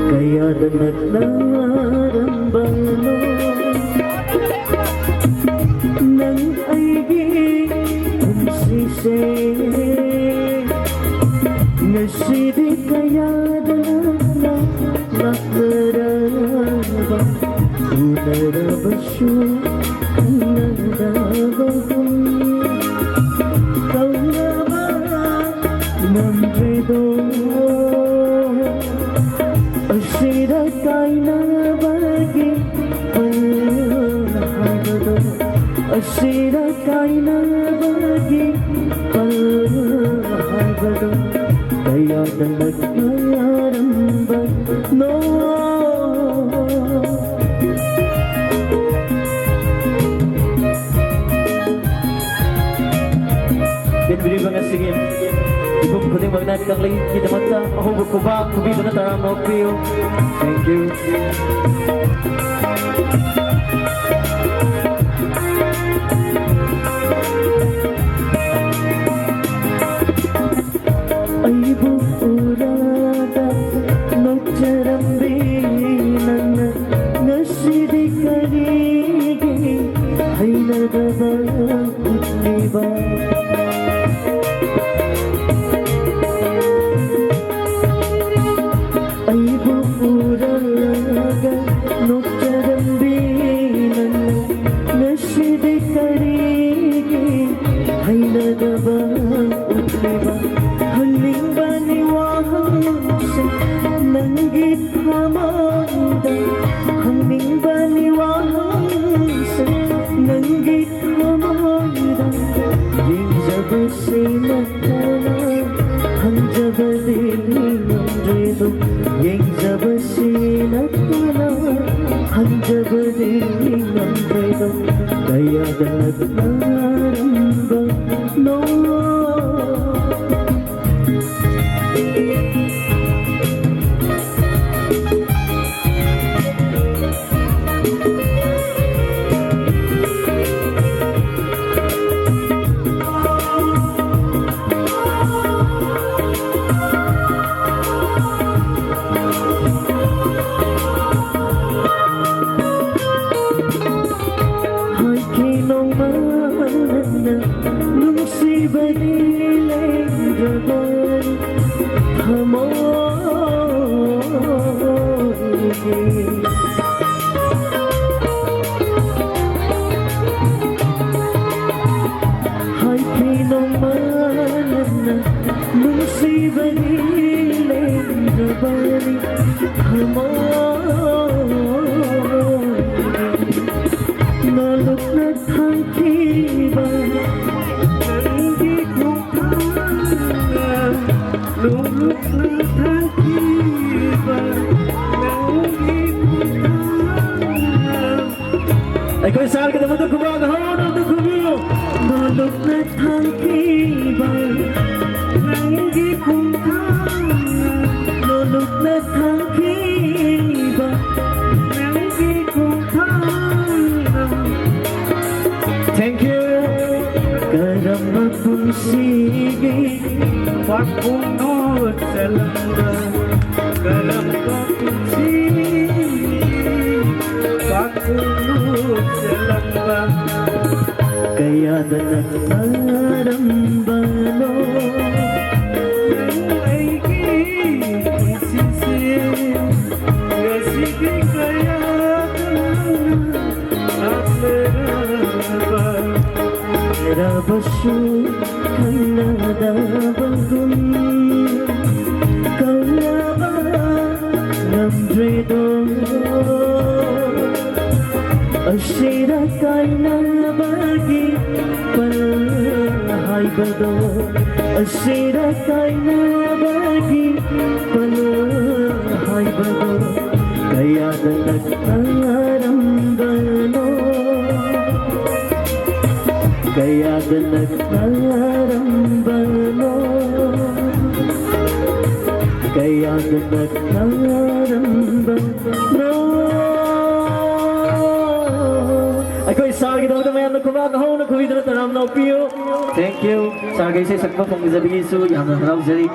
Kaya naglaramdam mo ng aiging kumsisi Nasidi kaya naklaraba Unarabasyo kanarabagum Kau nga ba ng redo Asira kay nabagi palahagado Asira kay nabagi palahagado Kaya na nagkarambag no Bili banget singin Ibu kuning magnet kang lagi kita mata Ako berkubak kubi banget taram no feel Thank you Ay bukurada no charambinan Nasidi karigi Ay nagabang utliba Kaya naglarambag no Ay kung saan ka naman ito kumagahon ang tukumiyo Nalok na tangkibay Nangi kong kaya Nalok na tangkibay Nangi kong kaya Thank you Karamat kong sige Pagpunod sa langga Karamat kong sige Pagpunod sa langga Kaya na nagkarambalo Nang ay kisisisin Kasige kaya at meraba Merabasyo kanadabagun Kau na ba ng dredo Asira kay nabagi palahagado Asira kay nabagi palahagado Kaya na nagkarambalo Kaya na nagkarambalo Kaya na nagkarambalo Ako isagi daw na mayan nagkumagahaw nagkuwid na taram na upiyo Thank you Sagay sa isagpa pang isabigiso Yang na rosary